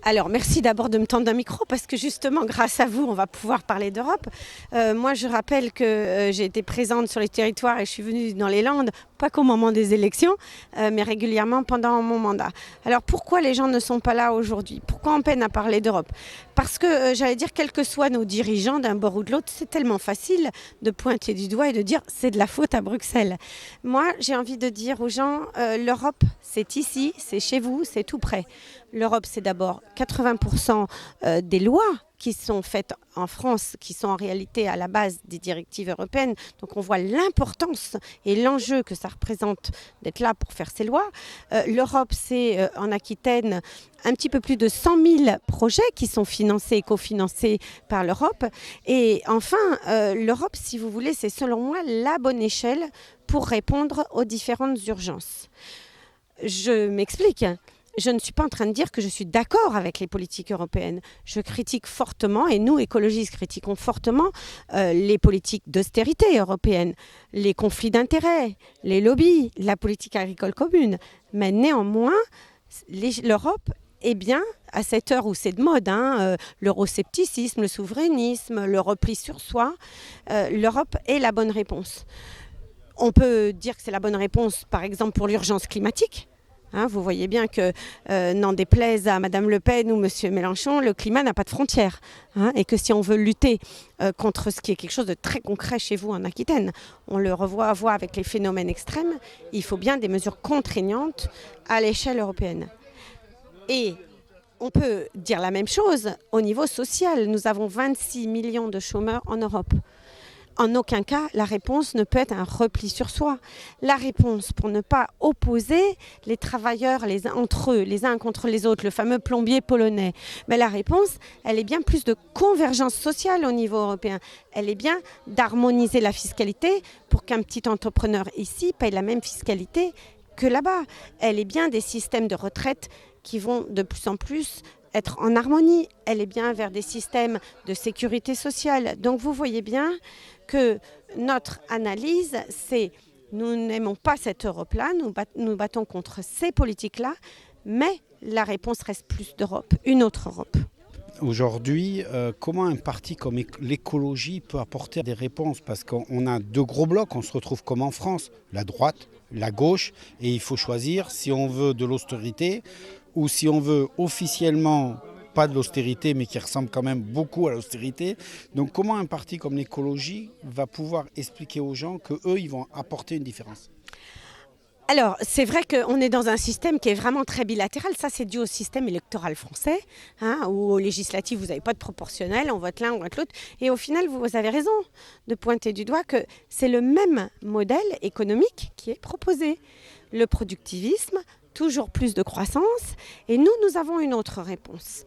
Alors, merci d'abord de me tendre un micro parce que justement, grâce à vous, on va pouvoir parler d'Europe. Moi, je rappelle que j'ai été présente sur les territoires et je suis venue dans les Landes, pas qu'au moment des élections, mais régulièrement pendant mon mandat. Alors, pourquoi les gens ne sont pas là aujourd'hui? Pourquoi on peine à parler d'Europe? Parce que, j'allais dire, quels que soient nos dirigeants d'un bord ou de l'autre, c'est tellement facile de pointer du doigt et de dire c'est de la faute à Bruxelles. Moi, j'ai envie de dire aux gens, l'Europe, c'est ici, c'est chez vous, c'est tout près. L'Europe, c'est d'abord 80% des lois qui sont faites en France, qui sont en réalité à la base des directives européennes. Donc on voit l'importance et l'enjeu que ça représente d'être là pour faire ces lois. L'Europe, c'est en Aquitaine un petit peu plus de 100 000 projets qui sont financés et cofinancés par l'Europe. Et enfin, l'Europe, si vous voulez, c'est selon moi la bonne échelle pour répondre aux différentes urgences. Je m'explique. Je ne suis pas en train de dire que je suis d'accord avec les politiques européennes. Je critique fortement, et nous, écologistes, critiquons fortement les politiques d'austérité européennes, les conflits d'intérêts, les lobbies, la politique agricole commune. Mais néanmoins, l'Europe est bien, à cette heure où c'est de mode, l'euroscepticisme, le souverainisme, le repli sur soi, l'Europe est la bonne réponse. On peut dire que c'est la bonne réponse, par exemple, pour l'urgence climatique. Vous voyez bien que, n'en déplaise à Mme Le Pen ou M. Mélenchon, le climat n'a pas de frontières. Et que si on veut lutter contre ce qui est quelque chose de très concret chez vous en Aquitaine, on le voit avec les phénomènes extrêmes, il faut bien des mesures contraignantes à l'échelle européenne. Et on peut dire la même chose au niveau social. Nous avons 26 millions de chômeurs en Europe. En aucun cas, la réponse ne peut être un repli sur soi. La réponse pour ne pas opposer les travailleurs entre eux, les uns contre les autres, le fameux plombier polonais. Mais la réponse, elle est bien plus de convergence sociale au niveau européen. Elle est bien d'harmoniser la fiscalité pour qu'un petit entrepreneur ici paye la même fiscalité que là-bas. Elle est bien des systèmes de retraite qui vont de plus en plus être en harmonie. Elle est bien vers des systèmes de sécurité sociale. Donc vous voyez bien que notre analyse, c'est nous n'aimons pas cette Europe-là, nous battons contre ces politiques-là, mais la réponse reste plus d'Europe, une autre Europe. Aujourd'hui, comment un parti comme l'écologie peut apporter des réponses? Parce qu'on a deux gros blocs, on se retrouve comme en France, la droite, la gauche, et il faut choisir si on veut de l'austérité ou si on veut officiellement pas de l'austérité, mais qui ressemble quand même beaucoup à l'austérité. Donc comment un parti comme l'écologie va pouvoir expliquer aux gens qu'eux, ils vont apporter une différence? Alors, c'est vrai qu'on est dans un système qui est vraiment très bilatéral. Ça, c'est dû au système électoral français, où aux législatives, vous n'avez pas de proportionnel, on vote l'un, on vote l'autre. Et au final, vous avez raison de pointer du doigt que c'est le même modèle économique qui est proposé. Le productivisme, toujours plus de croissance. Et nous avons une autre réponse.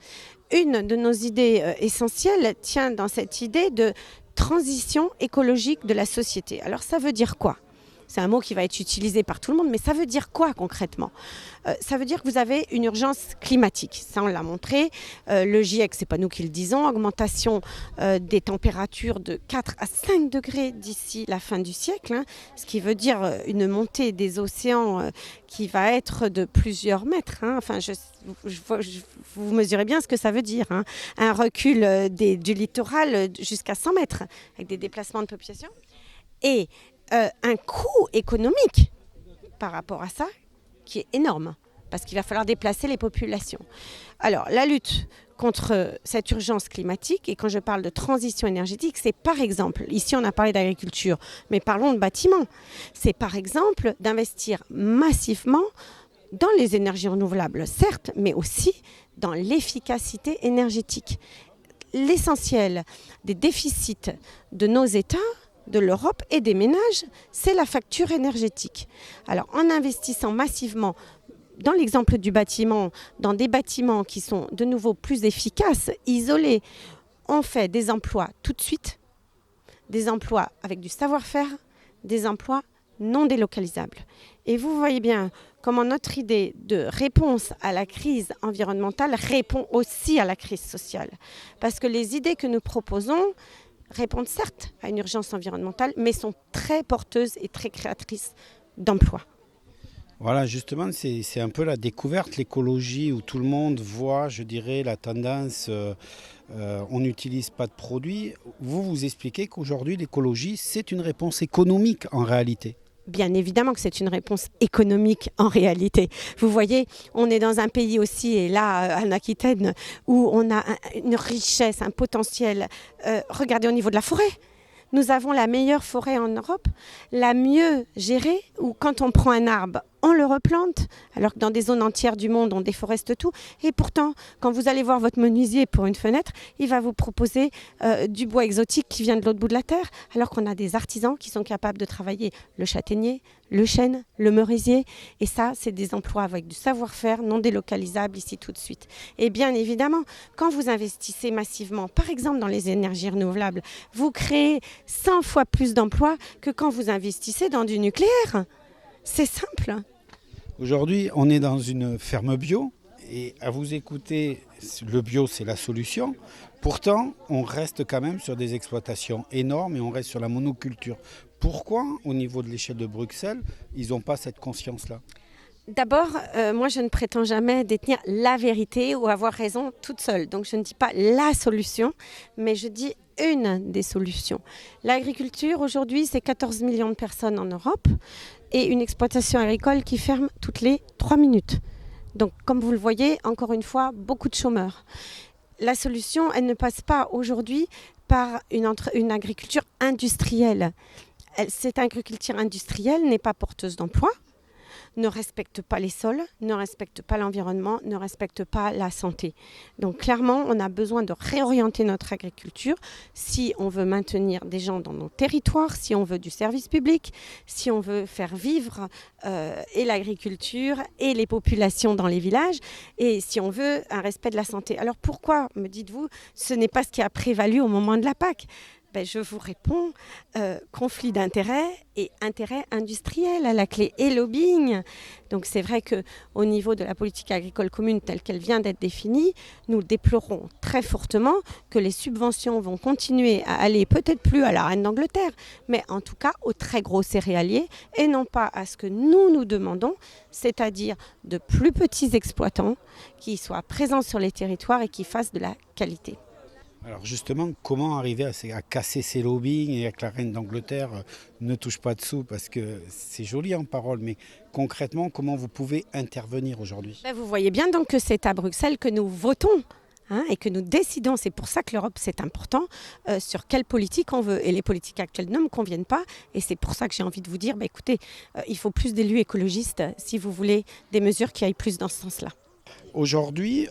Une de nos idées essentielles tient dans cette idée de transition écologique de la société. Alors, ça veut dire quoi ? C'est un mot qui va être utilisé par tout le monde, mais ça veut dire quoi concrètement? Ça veut dire que vous avez une urgence climatique. Ça, on l'a montré. Le GIEC, ce n'est pas nous qui le disons, augmentation des températures de 4 à 5 degrés d'ici la fin du siècle, ce qui veut dire une montée des océans qui va être de plusieurs mètres. Enfin, vous mesurez bien ce que ça veut dire. Un recul du littoral jusqu'à 100 mètres, avec des déplacements de population. Et un coût économique par rapport à ça qui est énorme parce qu'il va falloir déplacer les populations. Alors la lutte contre cette urgence climatique, et quand je parle de transition énergétique, c'est par exemple, ici on a parlé d'agriculture, mais parlons de bâtiments, c'est par exemple d'investir massivement dans les énergies renouvelables, certes, mais aussi dans l'efficacité énergétique. L'essentiel des déficits de nos États, de l'Europe et des ménages, c'est la facture énergétique. Alors, en investissant massivement dans l'exemple du bâtiment, dans des bâtiments qui sont de nouveau plus efficaces, isolés, on fait des emplois tout de suite, des emplois avec du savoir-faire, des emplois non délocalisables. Et vous voyez bien comment notre idée de réponse à la crise environnementale répond aussi à la crise sociale. Parce que les idées que nous proposons répondent certes à une urgence environnementale, mais sont très porteuses et très créatrices d'emplois. Voilà, justement, c'est un peu la découverte, l'écologie, où tout le monde voit, je dirais, la tendance, on n'utilise pas de produits. Vous expliquez qu'aujourd'hui, l'écologie, c'est une réponse économique en réalité. Bien évidemment que c'est une réponse économique en réalité. Vous voyez, on est dans un pays aussi, et là en Aquitaine, où on a une richesse, un potentiel. Regardez au niveau de la forêt. Nous avons la meilleure forêt en Europe, la mieux gérée, où quand on prend un arbre, on le replante, alors que dans des zones entières du monde, on déforeste tout. Et pourtant, quand vous allez voir votre menuisier pour une fenêtre, il va vous proposer du bois exotique qui vient de l'autre bout de la terre, alors qu'on a des artisans qui sont capables de travailler le châtaignier, le chêne, le merisier. Et ça, c'est des emplois avec du savoir-faire non délocalisable ici tout de suite. Et bien évidemment, quand vous investissez massivement, par exemple dans les énergies renouvelables, vous créez 100 fois plus d'emplois que quand vous investissez dans du nucléaire. C'est simple. Aujourd'hui, on est dans une ferme bio et à vous écouter, le bio, c'est la solution. Pourtant, on reste quand même sur des exploitations énormes et on reste sur la monoculture. Pourquoi, au niveau de l'échelle de Bruxelles, ils n'ont pas cette conscience-là ? D'abord, moi je ne prétends jamais détenir la vérité ou avoir raison toute seule. Donc je ne dis pas la solution, mais je dis une des solutions. L'agriculture aujourd'hui, c'est 14 millions de personnes en Europe et une exploitation agricole qui ferme toutes les 3 minutes. Donc comme vous le voyez, encore une fois, beaucoup de chômeurs. La solution, elle ne passe pas aujourd'hui par une agriculture industrielle. Cette agriculture industrielle n'est pas porteuse d'emploi, ne respecte pas les sols, ne respecte pas l'environnement, ne respecte pas la santé. Donc clairement, on a besoin de réorienter notre agriculture si on veut maintenir des gens dans nos territoires, si on veut du service public, si on veut faire vivre et l'agriculture et les populations dans les villages, et si on veut un respect de la santé. Alors pourquoi, me dites-vous, ce n'est pas ce qui a prévalu au moment de la PAC ? Je vous réponds, conflit d'intérêts et intérêts industriels à la clé et lobbying. Donc c'est vrai qu'au niveau de la politique agricole commune telle qu'elle vient d'être définie, nous déplorons très fortement que les subventions vont continuer à aller peut-être plus à la reine d'Angleterre, mais en tout cas aux très gros céréaliers et non pas à ce que nous demandons, c'est-à-dire de plus petits exploitants qui soient présents sur les territoires et qui fassent de la qualité. Alors justement, comment arriver à casser ces lobbying et que la reine d'Angleterre ne touche pas de sous? Parce que c'est joli en parole, mais concrètement, comment vous pouvez intervenir aujourd'hui? Vous voyez bien donc que c'est à Bruxelles que nous votons et que nous décidons, c'est pour ça que l'Europe c'est important, sur quelle politique on veut. Et les politiques actuelles ne me conviennent pas et c'est pour ça que j'ai envie de vous dire, écoutez, il faut plus d'élus écologistes si vous voulez des mesures qui aillent plus dans ce sens-là. Aujourd'hui,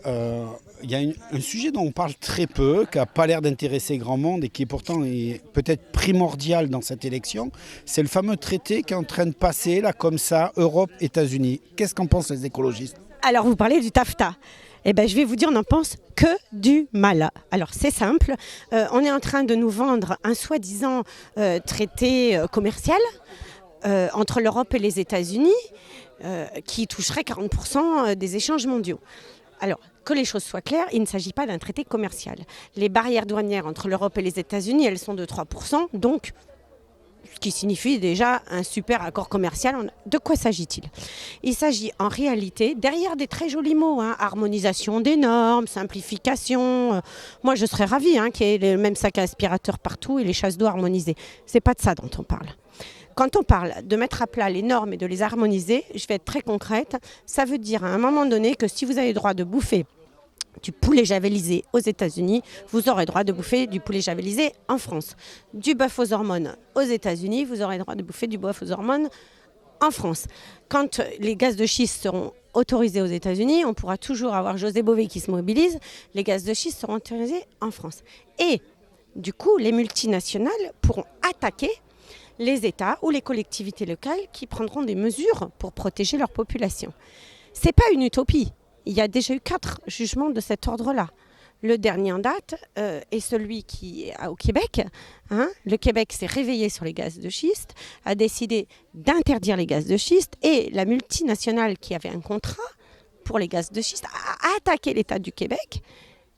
il y a un sujet dont on parle très peu, qui n'a pas l'air d'intéresser grand monde et qui pourtant est peut-être primordial dans cette élection. C'est le fameux traité qui est en train de passer, là, comme ça, Europe-États-Unis. Qu'est-ce qu'en pensent les écologistes ? Alors, vous parlez du TAFTA. Je vais vous dire, on n'en pense que du mal. Alors, c'est simple. On est en train de nous vendre un soi-disant traité commercial entre l'Europe et les États-Unis, qui toucherait 40% des échanges mondiaux. Alors, que les choses soient claires, il ne s'agit pas d'un traité commercial. Les barrières douanières entre l'Europe et les États-Unis, elles sont de 3%, donc ce qui signifie déjà un super accord commercial. De quoi s'agit-il ? Il s'agit en réalité, derrière des très jolis mots, harmonisation des normes, simplification. Moi, je serais ravie qu'il y ait le même sac à aspirateur partout et les chasses d'eau harmonisées. C'est pas de ça dont on parle. Quand on parle de mettre à plat les normes et de les harmoniser, je vais être très concrète, ça veut dire à un moment donné que si vous avez le droit de bouffer du poulet javellisé aux États-Unis, vous aurez le droit de bouffer du poulet javellisé en France. Du bœuf aux hormones aux États-Unis, vous aurez le droit de bouffer du bœuf aux hormones en France. Quand les gaz de schiste seront autorisés aux États-Unis, on pourra toujours avoir José Bové qui se mobilise, les gaz de schiste seront autorisés en France. Et du coup, les multinationales pourront attaquer les États ou les collectivités locales qui prendront des mesures pour protéger leur population. Ce n'est pas une utopie. Il y a déjà eu 4 jugements de cet ordre-là. Le dernier en date est celui qui est au Québec. Le Québec s'est réveillé sur les gaz de schiste, a décidé d'interdire les gaz de schiste et la multinationale qui avait un contrat pour les gaz de schiste a attaqué l'État du Québec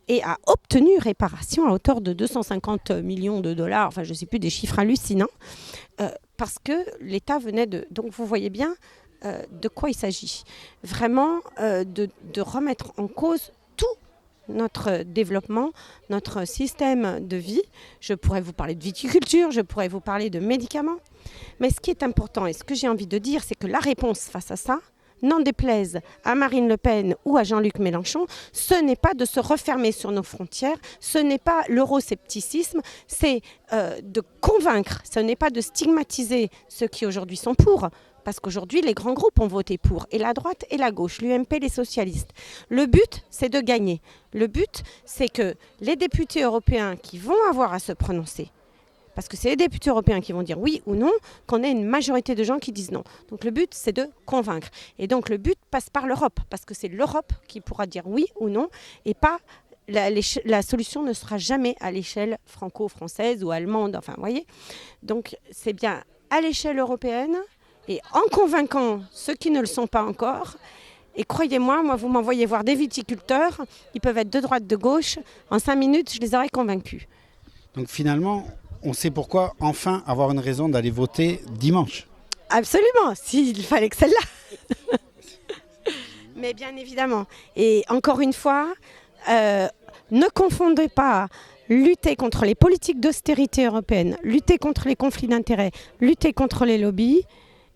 et a obtenu réparation à hauteur de 250 millions de dollars, enfin je ne sais plus, des chiffres hallucinants, parce que l'État venait de... Donc vous voyez bien de quoi il s'agit. Vraiment de remettre en cause tout notre développement, notre système de vie. Je pourrais vous parler de viticulture, je pourrais vous parler de médicaments. Mais ce qui est important et ce que j'ai envie de dire, c'est que la réponse face à ça, n'en déplaise à Marine Le Pen ou à Jean-Luc Mélenchon, ce n'est pas de se refermer sur nos frontières, ce n'est pas l'euroscepticisme, c'est de convaincre, ce n'est pas de stigmatiser ceux qui aujourd'hui sont pour. Parce qu'aujourd'hui, les grands groupes ont voté pour, et la droite et la gauche, l'UMP, les socialistes. Le but, c'est de gagner. Le but, c'est que les députés européens qui vont avoir à se prononcer, parce que c'est les députés européens qui vont dire oui ou non, qu'on ait une majorité de gens qui disent non. Donc le but, c'est de convaincre. Et donc le but passe par l'Europe, parce que c'est l'Europe qui pourra dire oui ou non, et pas... La solution ne sera jamais à l'échelle franco-française ou allemande, enfin, vous voyez. Donc c'est bien à l'échelle européenne, et en convainquant ceux qui ne le sont pas encore. Et croyez-moi, moi, vous m'envoyez voir des viticulteurs, ils peuvent être de droite, de gauche. En 5 minutes, je les aurais convaincus. Donc finalement, on sait pourquoi enfin avoir une raison d'aller voter dimanche. Absolument, s'il fallait que celle-là. Mais bien évidemment. Et encore une fois, ne confondez pas lutter contre les politiques d'austérité européennes, lutter contre les conflits d'intérêts, lutter contre les lobbies,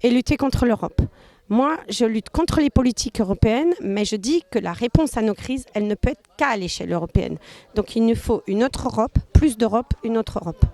et lutter contre l'Europe. Moi, je lutte contre les politiques européennes, mais je dis que la réponse à nos crises, elle ne peut être qu'à l'échelle européenne. Donc il nous faut une autre Europe, plus d'Europe, une autre Europe.